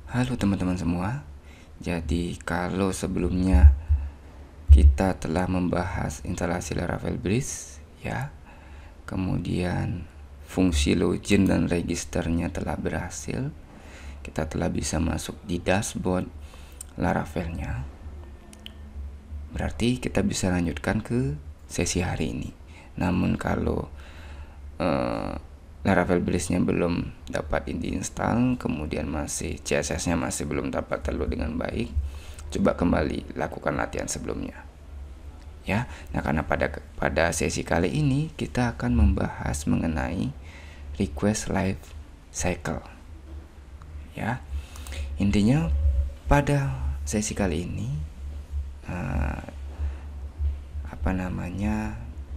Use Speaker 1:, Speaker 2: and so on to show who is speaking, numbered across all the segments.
Speaker 1: Halo teman-teman semua. Jadi kalau sebelumnya kita telah membahas instalasi Laravel Bridge ya, kemudian fungsi login dan registernya telah berhasil, kita telah bisa masuk di dashboard Laravelnya. Berarti kita bisa lanjutkan ke sesi hari ini. Namun kalau Laravel Bridge-nya belum dapat diinstal, kemudian masih CSS-nya masih belum dapat terload dengan baik, coba kembali lakukan latihan sebelumnya. Ya, nah karena pada sesi kali ini kita akan membahas mengenai request life cycle. Ya, intinya pada sesi kali ini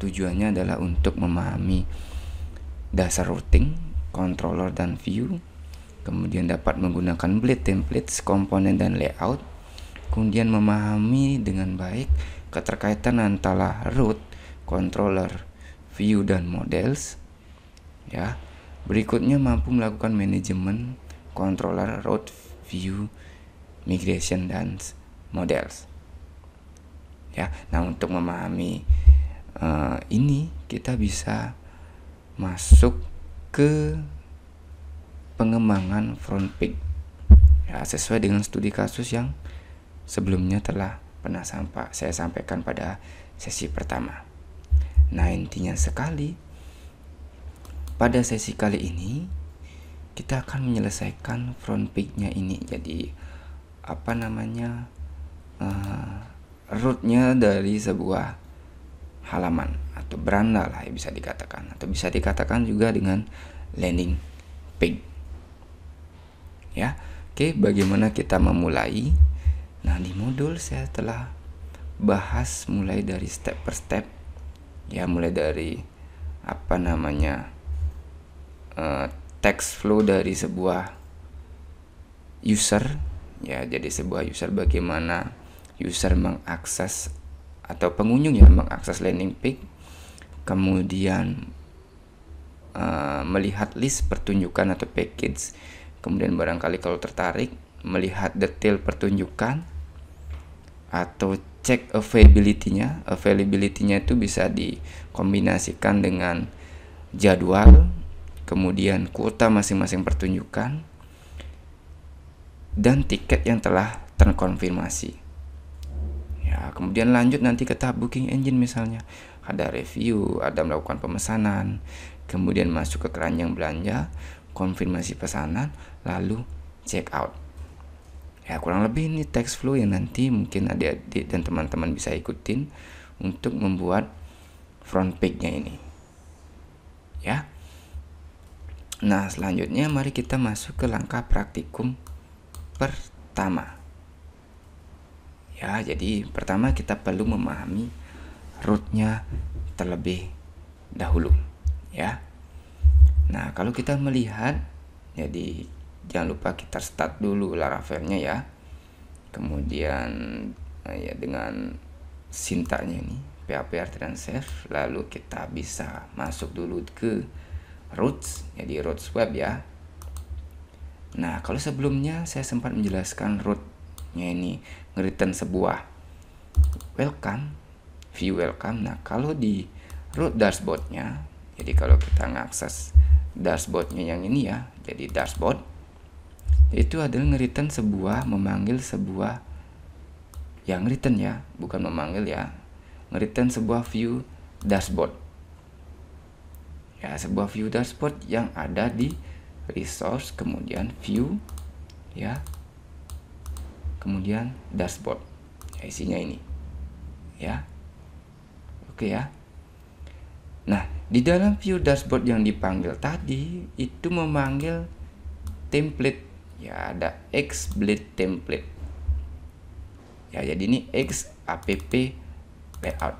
Speaker 1: tujuannya adalah untuk memahami dasar routing, controller dan view, kemudian dapat menggunakan blade templates, komponen dan layout, kemudian memahami dengan baik keterkaitan antara root, controller, view dan models. Ya, berikutnya mampu melakukan manajemen controller, root, view, migration dan models. Ya, nah untuk memahami ini kita bisa masuk ke pengembangan front page ya, sesuai dengan studi kasus yang sebelumnya telah pernah saya sampaikan pada sesi pertama. Nah intinya sekali pada sesi kali ini kita akan menyelesaikan front page-nya ini. Jadi rootnya dari sebuah halaman atau beranda lah ya, bisa dikatakan juga dengan landing page. Ya, oke, bagaimana kita memulai? Nah, di modul saya telah bahas mulai dari step per step. Ya, mulai dari text flow dari sebuah user. Ya, jadi sebuah user, bagaimana user mengakses atau pengunjung yang mengakses landing page, kemudian melihat list pertunjukan atau package, kemudian barangkali kalau tertarik melihat detail pertunjukan atau cek availability-nya. Availability-nya itu bisa dikombinasikan dengan jadwal, kemudian kuota masing-masing pertunjukan dan tiket yang telah terkonfirmasi. Ya, kemudian lanjut nanti ke tahap booking engine, misalnya ada review, ada melakukan pemesanan, kemudian masuk ke keranjang belanja, konfirmasi pesanan, lalu check out. Ya, kurang lebih ini text flow yang nanti mungkin adik-adik dan teman-teman bisa ikutin untuk membuat front page-nya ini. Ya. Nah, selanjutnya mari kita masuk ke langkah praktikum pertama. Ya, jadi pertama kita perlu memahami rootnya terlebih dahulu, ya. Nah, kalau kita melihat, jadi jangan lupa kita start dulu Laravelnya ya. Kemudian ya dengan sintaknya ini PHP Artisan lalu kita bisa masuk dulu ke roots, jadi roots web ya. Nah, kalau sebelumnya saya sempat menjelaskan rootnya ini nge-return sebuah welcome, view welcome. Nah, kalau di root dashboardnya, jadi kalau kita ngakses dashboardnya yang ini ya, jadi dashboard itu adalah nge-return memanggil sebuah yang return ya, bukan memanggil ya, nge-return sebuah view dashboard ya, sebuah view dashboard yang ada di resource, kemudian view ya, kemudian dashboard ya, isinya ini ya. Oke ya. Nah, di dalam view dashboard yang dipanggil tadi itu memanggil template ya, ada XBlade template ya, jadi ini X app layout.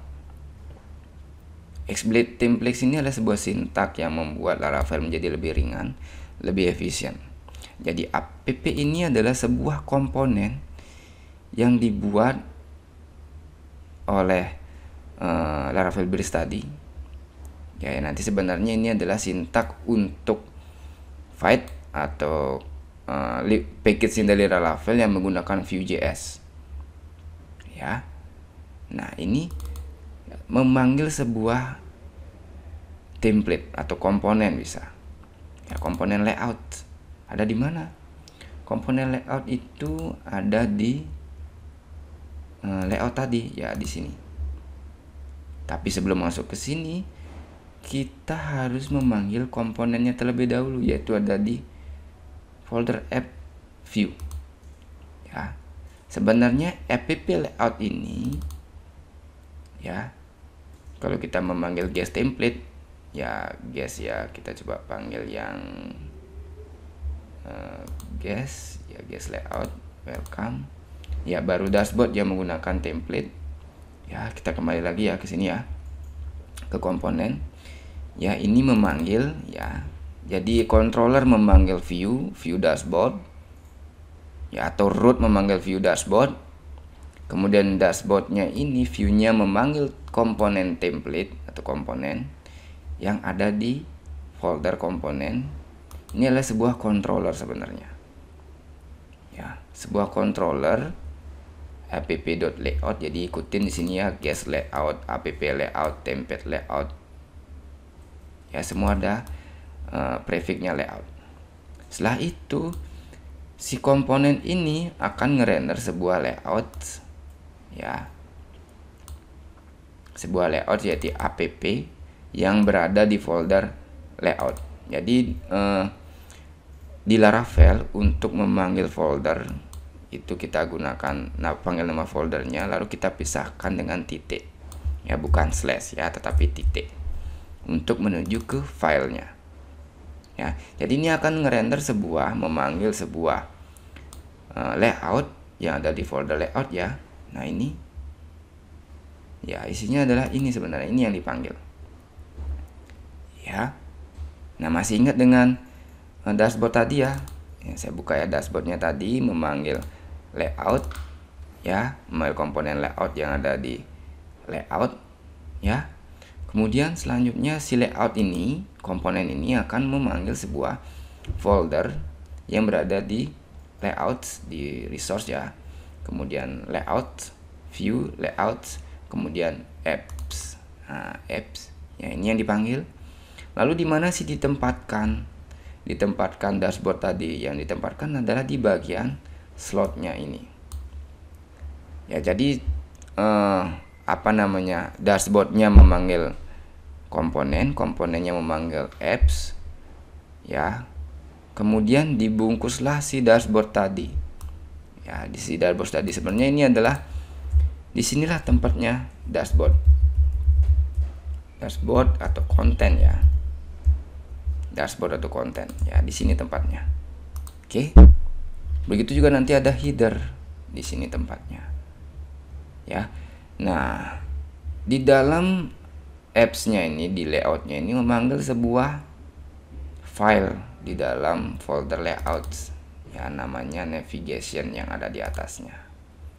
Speaker 1: XBlade template ini adalah sebuah sintak yang membuat Laravel menjadi lebih ringan, lebih efisien. Jadi app ini adalah sebuah komponen yang dibuat oleh Laravel Bridge tadi. Ya, nanti sebenarnya ini adalah sintak untuk fight atau package dari Laravel yang menggunakan Vue.js. Ya. Nah, ini memanggil sebuah template atau komponen bisa. Ya, komponen layout. Ada di mana? Komponen layout itu ada di layout tadi, ya di sini. Tapi sebelum masuk ke sini, kita harus memanggil komponennya terlebih dahulu, yaitu ada di folder app view. Ya. Sebenarnya app layout ini, ya, kalau kita memanggil guest template, ya guest, ya kita coba panggil yang guest, ya guest layout, welcome. Ya, baru dashboard yang menggunakan template. Ya, kita kembali lagi ya ke sini ya, ke komponen. Ya, ini memanggil, ya. Jadi controller memanggil view dashboard. Ya, atau root memanggil view dashboard. Kemudian dashboardnya ini, view-nya memanggil komponen template atau komponen yang ada di folder komponen. Ini adalah sebuah controller sebenarnya. Ya, sebuah controller app.layout. Jadi ikutin di sini ya, guest layout, app layout, template layout. Ya, semua ada prefixnya layout. Setelah itu, si komponen ini akan ngerender sebuah layout, ya, sebuah layout yaitu app yang berada di folder layout. Jadi di Laravel untuk memanggil folder itu kita gunakan panggil nama foldernya, lalu kita pisahkan dengan titik, ya, bukan slash ya, tetapi titik, untuk menuju ke filenya. Ya, jadi ini akan ngerender memanggil sebuah layout yang ada di folder layout ya. Nah, ini ya isinya adalah ini, sebenarnya ini yang dipanggil. Ya. Nah, masih ingat dengan dashboard tadi ya? Ya, saya buka ya dashboardnya tadi, memanggil layout, ya, memanggil komponen layout yang ada di layout, ya. Kemudian selanjutnya si layout ini, komponen ini akan memanggil sebuah folder yang berada di layout, di resource ya. Kemudian layout, view, layout, kemudian apps. Nah, apps, ya ini yang dipanggil. Lalu di mana sih ditempatkan? Ditempatkan dashboard tadi, yang ditempatkan adalah di bagian slotnya ini. Ya, jadi dashboardnya memanggil komponennya memanggil apps, ya. Kemudian dibungkuslah si dashboard tadi. Ya, di si dashboard tadi sebenarnya ini adalah, disinilah tempatnya dashboard atau konten ya. Dashboard atau konten, ya, di sini tempatnya. Oke. Begitu juga nanti ada header, di sini tempatnya. Ya. Nah, di dalam apps-nya ini, di layout-nya ini memanggil sebuah file di dalam folder layout, ya, namanya navigation yang ada di atasnya.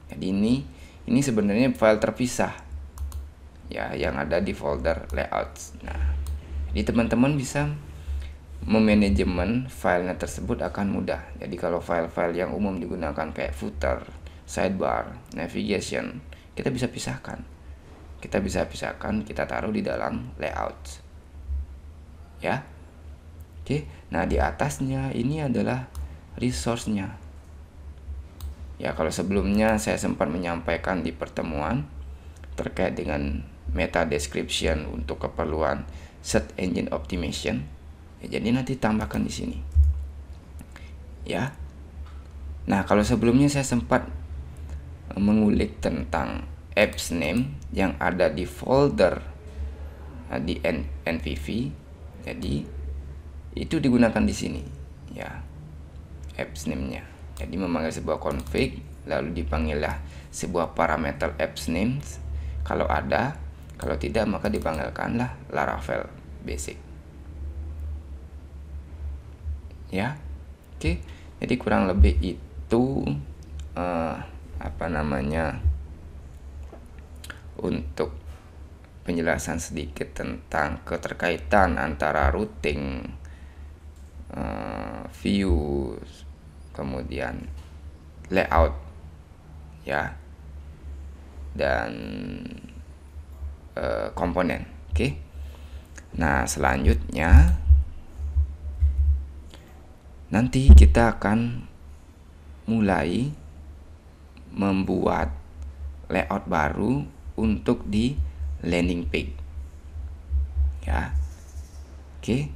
Speaker 1: Jadi ini sebenarnya file terpisah, ya, yang ada di folder layout. Nah, jadi teman-teman bisa memanajemen filenya tersebut akan mudah. Jadi kalau file-file yang umum digunakan kayak footer, sidebar, navigation, kita bisa pisahkan. Kita taruh di dalam layout. Ya. Oke. Nah, di atasnya ini adalah resource-nya. Ya, kalau sebelumnya saya sempat menyampaikan di pertemuan terkait dengan meta description untuk keperluan search engine optimization. Ya, jadi nanti tambahkan di sini. Ya. Nah, kalau sebelumnya saya sempat mengulik tentang apps name yang ada di folder di NVV, jadi itu digunakan di sini, ya, apps name-nya. Jadi memanggil sebuah config, lalu dipanggillah sebuah parameter apps names kalau ada, kalau tidak maka dipanggilkanlah Laravel basic. Ya, oke. Jadi kurang lebih itu untuk penjelasan sedikit tentang keterkaitan antara routing, view, kemudian layout ya, dan komponen. Oke. Nah, selanjutnya nanti kita akan mulai membuat layout baru untuk di landing page ya. Oke.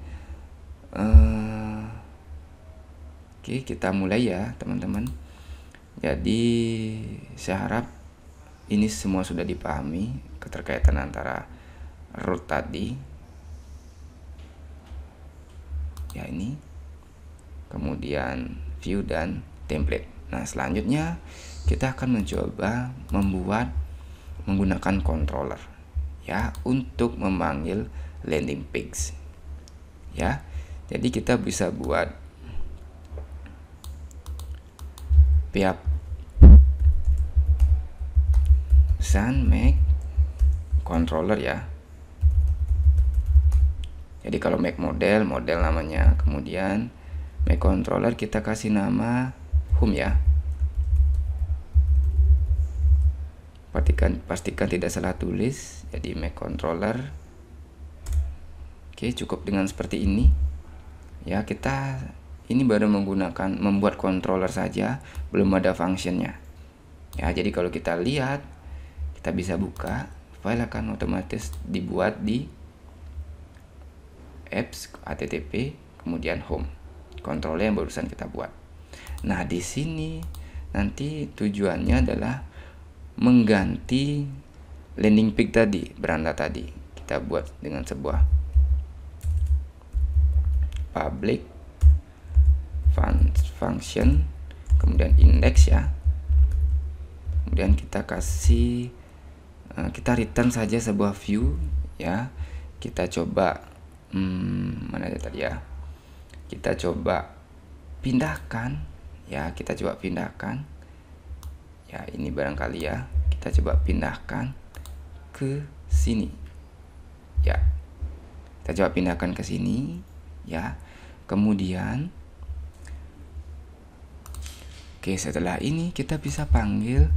Speaker 1: Oke, kita mulai ya teman-teman. Jadi saya harap ini semua sudah dipahami keterkaitan antara root tadi ya, ini kemudian view dan template. Nah, selanjutnya kita akan mencoba membuat menggunakan controller ya untuk memanggil landing page ya. Jadi kita bisa buat pihak make controller ya. Jadi kalau make model namanya, kemudian make controller kita kasih nama home ya. Pastikan tidak salah tulis. Jadi make controller. Oke, cukup dengan seperti ini ya. Kita ini baru membuat controller saja, belum ada functionnya ya. Jadi kalau kita lihat, kita bisa buka, file akan otomatis dibuat di apps http kemudian home, controller yang barusan kita buat. Nah, di sini nanti tujuannya adalah mengganti landing page tadi, beranda tadi. Kita buat dengan sebuah public function kemudian index ya. Kemudian kita kasih kita return saja sebuah view ya. Kita coba mana aja tadi ya. Kita coba pindahkan ya, kita coba pindahkan ya, ini barangkali ya. Kita coba pindahkan ke sini ya. Kita coba pindahkan ke sini ya. Kemudian oke, setelah ini kita bisa panggil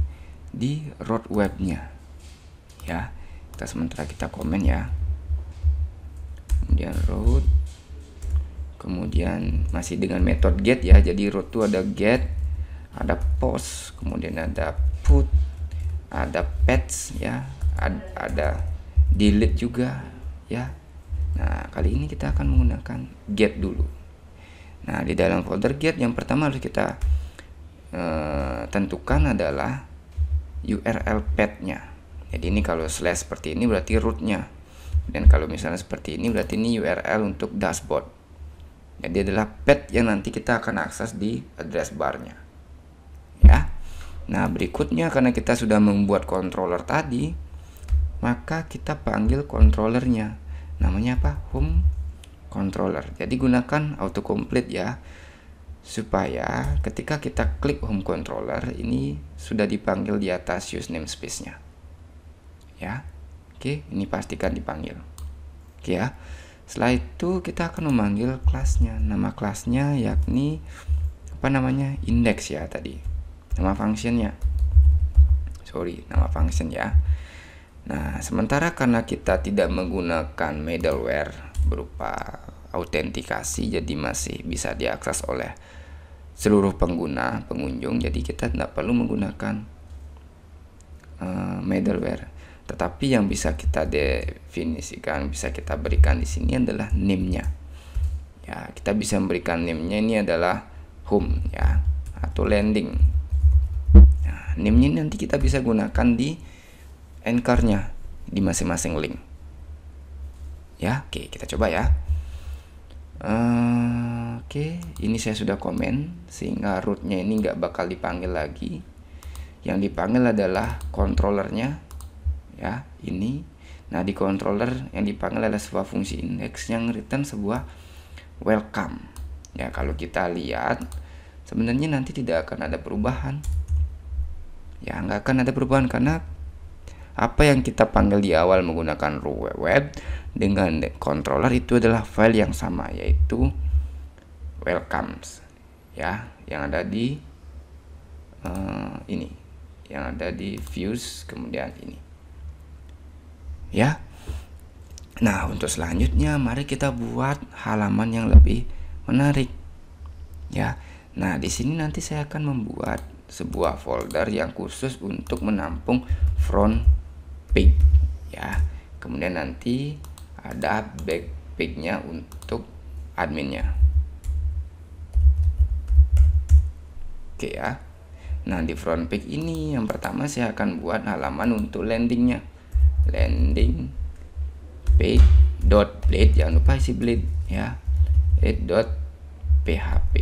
Speaker 1: di root webnya ya. Kita sementara kita komen ya. Kemudian root, kemudian masih dengan metode get ya. Jadi root itu ada get, ada post, kemudian ada put, ada patch ya, ada delete juga ya. Nah, kali ini kita akan menggunakan get dulu. Nah, di dalam folder get yang pertama harus kita tentukan adalah URL path-nya. Jadi ini kalau slash seperti ini berarti root-nya, dan kalau misalnya seperti ini berarti ini URL untuk dashboard. Jadi adalah path yang nanti kita akan akses di address bar-nya ya. Nah, berikutnya karena kita sudah membuat controller tadi, maka kita panggil controllernya. Namanya apa? Home controller. Jadi gunakan autocomplete ya, supaya ketika kita klik home controller ini sudah dipanggil di atas use namespace-nya ya. Oke, ini pastikan dipanggil. Oke ya. Setelah itu kita akan memanggil kelasnya. Nama kelasnya yakni apa namanya? Index ya tadi. Nama functionnya. Nama function ya. Nah, sementara karena kita tidak menggunakan middleware berupa autentikasi, jadi masih bisa diakses oleh seluruh pengunjung. Jadi kita tidak perlu menggunakan middleware. Tetapi yang bisa kita definisikan, bisa kita berikan di sini adalah name-nya. Ya, kita bisa memberikan name-nya ini adalah home ya, atau landing. Nah, name-nya nanti kita bisa gunakan di anchor-nya di masing-masing link. Ya, oke, kita coba ya. Oke, ini saya sudah komen sehingga root-nya ini nggak bakal dipanggil lagi. Yang dipanggil adalah controllernya ya, ini. Nah, di controller yang dipanggil adalah sebuah fungsi index yang return sebuah welcome ya. Kalau kita lihat sebenarnya nanti tidak akan ada perubahan ya, nggak akan ada perubahan karena apa yang kita panggil di awal menggunakan root web dengan controller itu adalah file yang sama, yaitu welcomes ya, yang ada di ini, yang ada di views, kemudian ini ya. Nah, untuk selanjutnya mari kita buat halaman yang lebih menarik ya. Nah, di sini nanti saya akan membuat sebuah folder yang khusus untuk menampung front page ya. Kemudian nanti ada back page-nya untuk adminnya. Oke ya. Nah, di front page ini yang pertama saya akan buat halaman untuk landingnya. Landing page dot blade, jangan lupa isi blade ya. php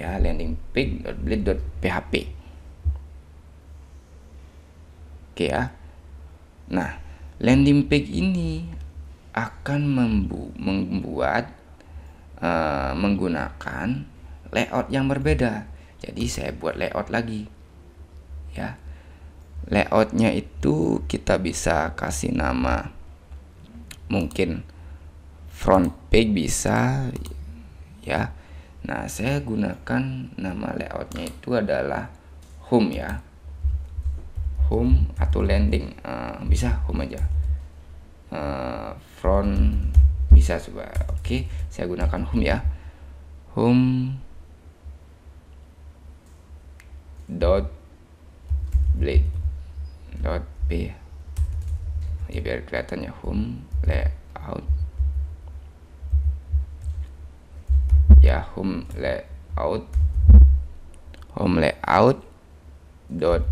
Speaker 1: ya, landing page dot blade dot php. Oke ya. Nah, landing page ini akan membuat menggunakan layout yang berbeda. Jadi saya buat layout lagi ya. Layoutnya itu kita bisa kasih nama, mungkin front page bisa ya. Nah, saya gunakan nama layoutnya itu adalah home ya, home atau landing, bisa home aja, front bisa coba. Oke, saya gunakan home ya, home dot blade dot p ya, biar kelihatannya home layout ya, home layout dot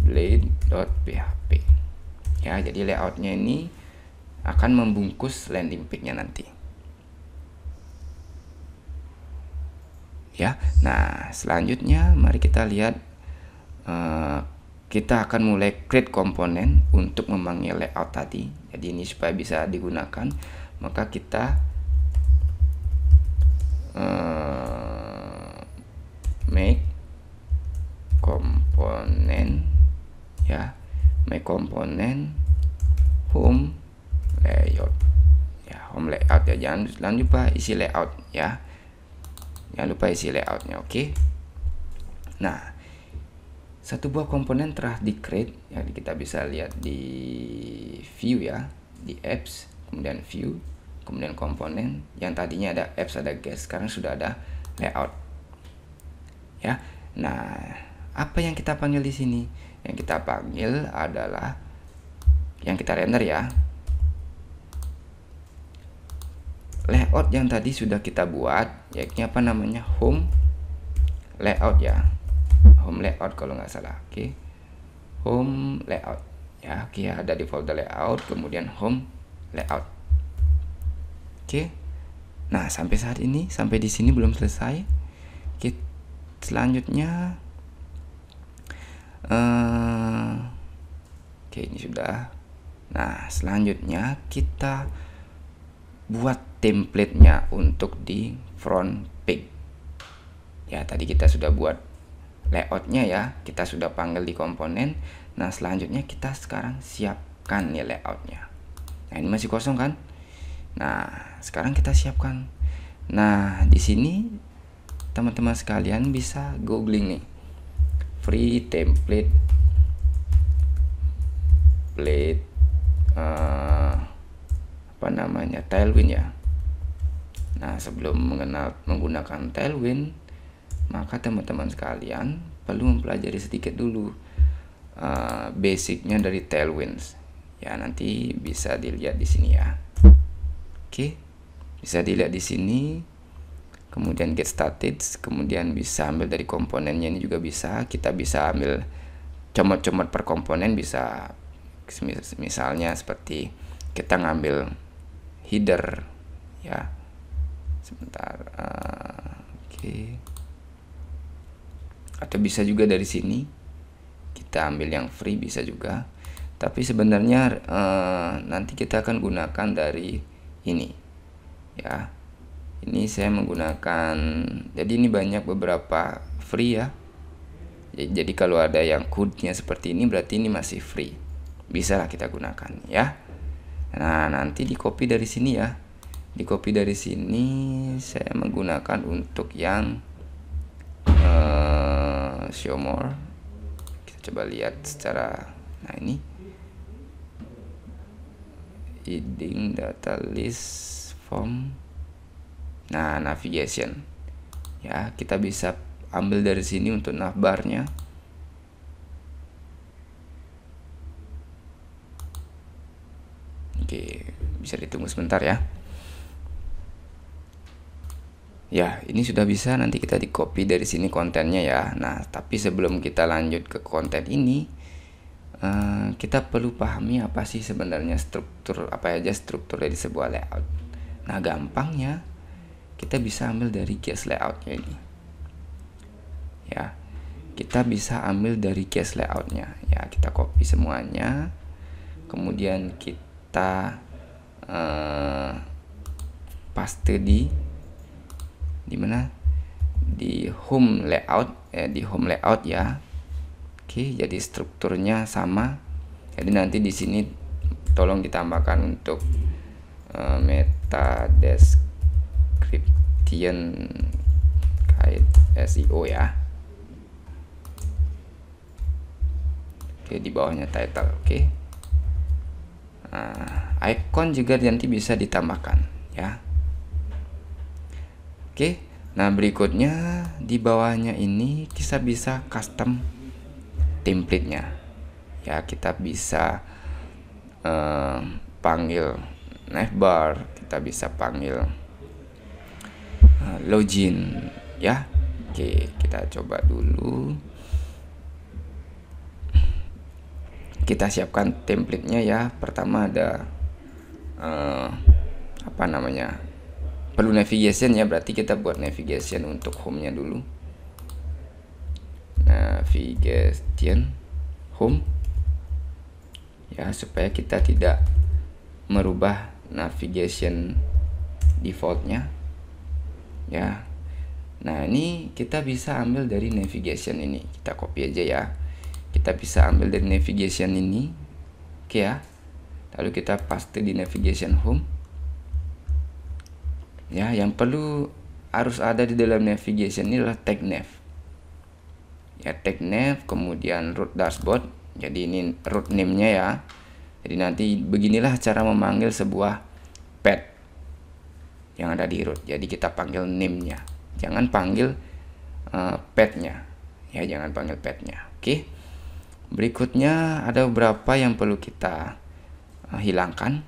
Speaker 1: blade dot php ya. Jadi layoutnya ini akan membungkus landing page-nya nanti ya. Nah, selanjutnya mari kita lihat, kita akan mulai create komponen untuk memanggil layout tadi. Jadi ini supaya bisa digunakan, maka kita make komponen ya, make komponen home layout ya, home layout ya. Jangan lupa isi layout ya, jangan lupa isi layoutnya. Oke. Nah, satu buah komponen telah di create ya, kita bisa lihat di view ya, di apps, kemudian view, kemudian komponen. Yang tadinya ada apps, ada guest, sekarang sudah ada layout ya. Nah, apa yang kita panggil di sini? Yang kita panggil adalah, yang kita render ya, layout yang tadi sudah kita buat, yakni apa namanya, home layout ya, home layout kalau nggak salah. Oke, home layout ya. Oke, ada di folder layout, kemudian home layout. Oke. Nah, sampai saat ini, sampai di sini belum selesai. Oke, selanjutnya oke, ini sudah. Nah, selanjutnya kita buat template-nya untuk di front page ya. Tadi kita sudah buat layoutnya ya, kita sudah panggil di komponen. Nah, selanjutnya kita sekarang siapkan nih layoutnya. Nah, ini masih kosong kan. Nah, sekarang kita siapkan. Nah, di sini teman-teman sekalian bisa googling nih, free template blade apa namanya, Tailwind ya. Nah, sebelum menggunakan Tailwind, maka teman-teman sekalian perlu mempelajari sedikit dulu basicnya dari Tailwind ya. Nanti bisa dilihat di sini ya. Oke, bisa dilihat di sini. Kemudian get started, kemudian bisa ambil dari komponennya, ini juga bisa. Kita bisa ambil comot-comot per komponen, bisa misalnya seperti kita ngambil header ya. Sebentar, oke. Atau bisa juga dari sini kita ambil yang free, bisa juga. Tapi sebenarnya nanti kita akan gunakan dari ini ya. Ini saya menggunakan, jadi ini banyak beberapa free ya. Jadi kalau ada yang code-nya seperti ini, berarti ini masih free, bisa lah kita gunakan ya. Nah, nanti di copy dari sini ya, di copy dari sini. Saya menggunakan untuk yang show more. Kita coba lihat secara, nah ini heading, data list, form, nah navigation ya, kita bisa ambil dari sini untuk navbarnya. Oke, bisa ditunggu sebentar ya. Ya, ini sudah bisa, nanti kita di copy dari sini kontennya ya. Nah, tapi sebelum kita lanjut ke konten ini, kita perlu pahami apa sih sebenarnya struktur, apa aja struktur dari sebuah layout. Nah, gampangnya kita bisa ambil dari case layoutnya ini. Ya, kita bisa ambil dari case layoutnya. Ya, kita copy semuanya, kemudian kita paste di mana, di home layout di home layout ya. Oke, jadi strukturnya sama. Jadi nanti di sini tolong ditambahkan untuk meta description kait SEO ya. Oke, di bawahnya title. Oke, icon juga nanti bisa ditambahkan ya. Oke, nah berikutnya di bawahnya ini kita bisa custom template-nya. Ya, kita bisa panggil navbar, kita bisa panggil login ya. Oke, kita coba dulu. Kita siapkan template-nya ya. Pertama ada apa namanya? Perlu navigation ya, berarti kita buat navigation untuk home-nya dulu. Navigation home ya, supaya kita tidak merubah navigation defaultnya ya. Nah, ini kita bisa ambil dari navigation ini, kita copy aja ya. Kita bisa ambil dari navigation ini, oke ya. Lalu kita paste di navigation home ya. Yang perlu harus ada di dalam navigation ini adalah tag nav ya, tag nav, kemudian root dashboard. Jadi ini root name-nya ya. Jadi nanti beginilah cara memanggil sebuah pad yang ada di root. Jadi kita panggil name-nya, jangan panggil pad-nya ya, jangan panggil pad-nya. Oke, berikutnya ada beberapa yang perlu kita hilangkan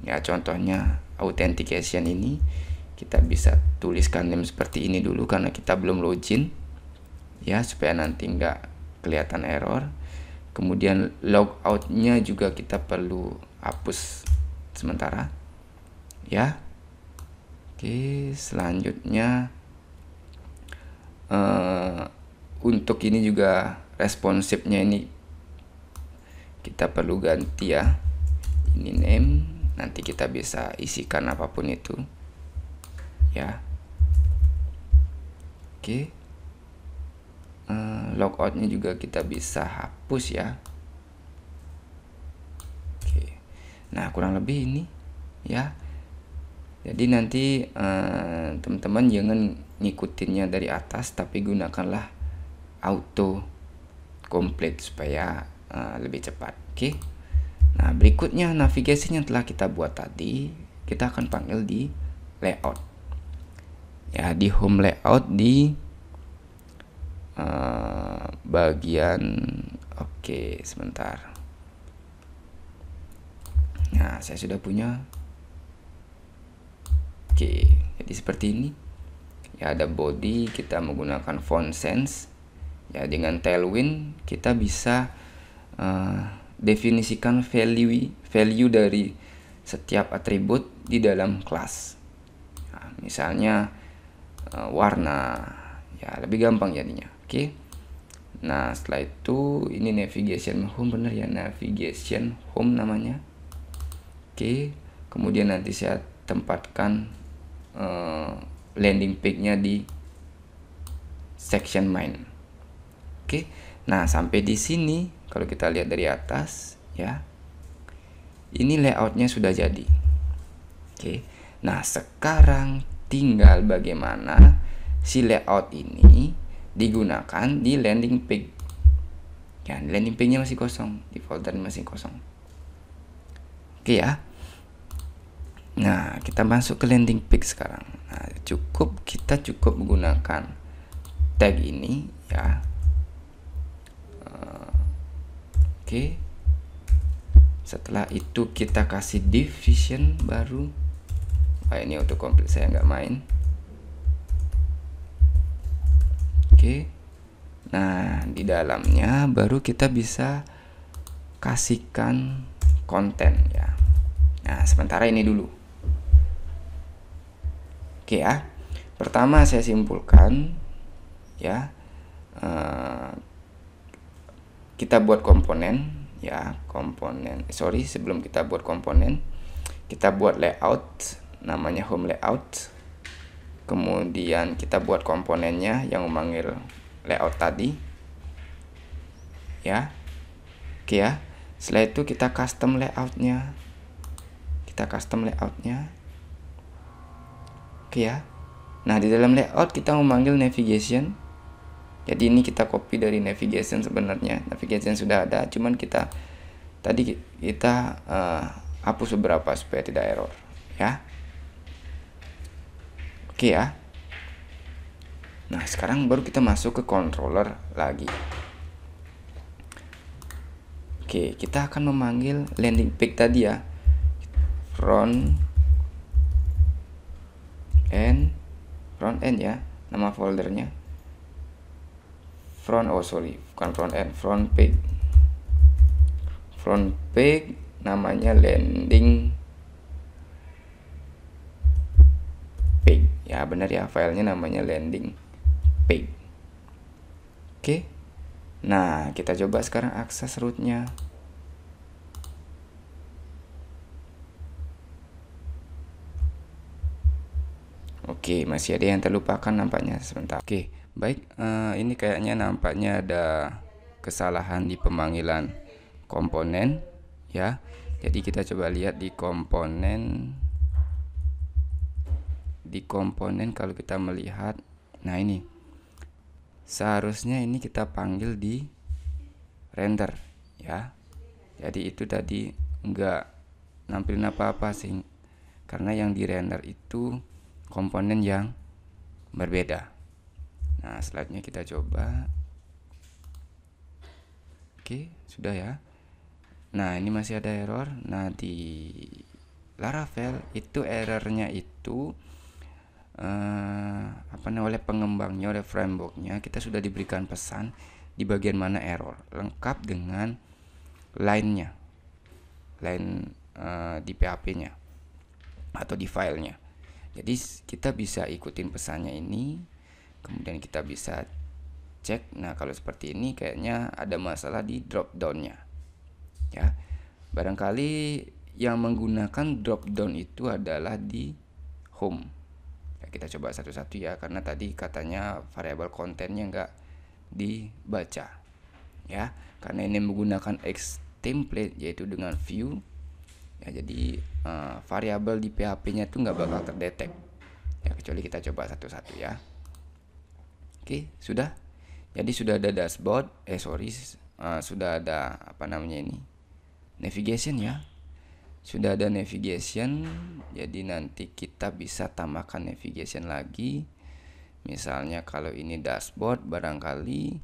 Speaker 1: ya. Contohnya authentication ini, kita bisa tuliskan name seperti ini dulu karena kita belum login ya, supaya nanti nggak kelihatan error. Kemudian logout-nya juga kita perlu hapus sementara ya. Oke, selanjutnya untuk ini juga responsive-nya ini kita perlu ganti ya. Ini name, nanti kita bisa isikan apapun itu ya. Oke, logoutnya juga kita bisa hapus ya. Oke, nah kurang lebih ini ya. Jadi nanti teman-teman jangan ngikutinnya dari atas, tapi gunakanlah auto complete supaya lebih cepat. Oke, nah berikutnya navigasi yang telah kita buat tadi, kita akan panggil di layout ya, di home layout di bagian oke, sebentar. Nah, saya sudah punya. Oke, jadi seperti ini ya. Ada body, kita menggunakan font sense ya. Dengan Tailwind kita bisa definisikan value dari setiap atribut di dalam kelas. Nah, misalnya warna ya, lebih gampang jadinya. Oke, nah setelah itu ini navigation home, bener ya, navigation home namanya. Oke, kemudian nanti saya tempatkan landing page-nya di section main. Oke, nah sampai di sini kalau kita lihat dari atas ya, ini layoutnya sudah jadi. Oke, nah sekarang tinggal bagaimana si layout ini digunakan di landing page. Ya, landing page-nya masih kosong, di folder masih kosong. Oke ya. Nah, kita masuk ke landing page sekarang. Nah, kita cukup menggunakan tag ini ya. Oke. Setelah itu kita kasih division baru. Ini autocomplete saya nggak main. Oke. Nah, di dalamnya baru kita bisa kasihkan konten ya. Nah, sementara ini dulu. Oke ya. Pertama saya simpulkan ya. Kita buat komponen ya, sebelum kita buat komponen, kita buat layout namanya home layout. Kemudian kita buat komponennya yang memanggil layout tadi ya. Oke ya. Setelah itu kita custom layoutnya. Oke ya. Nah, di dalam layout kita memanggil navigation. Jadi ini kita copy dari navigation sebenarnya. Navigation sudah ada, cuman kita hapus beberapa supaya tidak error ya. Oke ya. Nah, sekarang baru kita masuk ke controller lagi. Oke, kita akan memanggil landing page tadi ya. Front end ya, nama foldernya. Front page namanya landing page ya, benar ya, filenya namanya landing page. Oke. Nah, kita coba sekarang akses rootnya. Oke, masih ada yang terlupakan nampaknya sebentar. Oke, baik. Ini kayaknya nampaknya ada kesalahan di pemanggilan komponen ya. Jadi kita coba lihat di komponen. Kalau kita melihat, nah ini seharusnya ini kita panggil di render ya. Jadi itu tadi enggak nampilin apa-apa sih, karena yang di render itu komponen yang berbeda. Nah, selanjutnya kita coba. Oke, sudah ya. Nah, ini masih ada error. Nah, di Laravel itu errornya itu oleh pengembangnya, oleh frameworknya, kita sudah diberikan pesan di bagian mana error, lengkap dengan line di PHP-nya atau di filenya. Jadi kita bisa ikutin pesannya ini, kemudian kita bisa cek. Nah, kalau seperti ini kayaknya ada masalah di drop down-nya ya. Barangkali yang menggunakan drop down itu adalah di home ya. Kita coba satu-satu ya, karena tadi katanya variabel kontennya nggak dibaca ya, karena ini menggunakan X template yaitu dengan view ya. Jadi variabel di PHP-nya itu nggak bakal terdetek ya, kecuali kita coba satu-satu ya. Oke, sudah. Jadi sudah ada dashboard, sudah ada navigation ya. Sudah ada navigation. Jadi nanti kita bisa tambahkan navigation lagi. Misalnya kalau ini dashboard, barangkali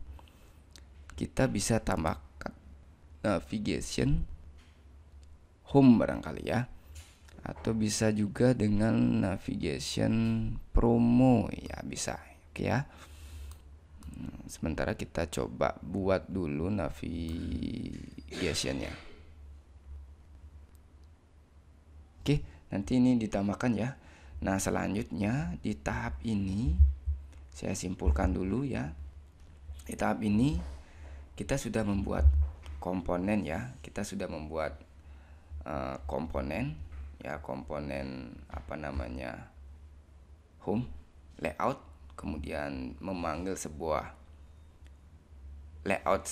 Speaker 1: kita bisa tambahkan navigation home barangkali ya, atau bisa juga dengan navigation promo ya, bisa. Oke ya. Sementara kita coba buat dulu navigationnya. Oke, nanti ini ditambahkan ya. Nah, selanjutnya di tahap ini saya simpulkan dulu ya. Di tahap ini kita sudah membuat komponen ya. Kita sudah membuat komponen ya, komponen home layout, kemudian memanggil sebuah layout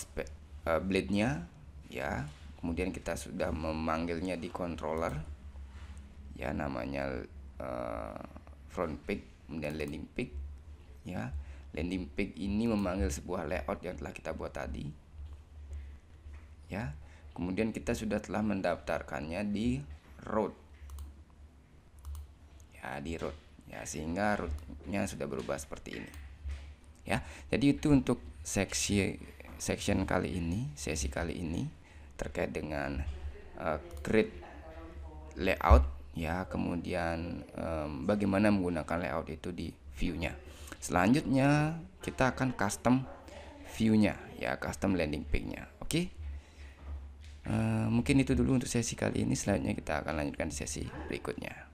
Speaker 1: blade-nya ya. Kemudian kita sudah memanggilnya di controller ya, namanya front page, kemudian landing page ya. Landing page ini memanggil sebuah layout yang telah kita buat tadi, ya. Kemudian kita telah mendaftarkannya di root, ya, di root, ya, sehingga rootnya sudah berubah seperti ini, ya. Jadi itu untuk section kali ini, sesi kali ini terkait dengan create layout, ya, kemudian bagaimana menggunakan layout itu di view-nya. Selanjutnya kita akan custom view-nya, ya, custom landing page-nya. Oke. Mungkin itu dulu untuk sesi kali ini. Selanjutnya kita akan lanjutkan di sesi berikutnya.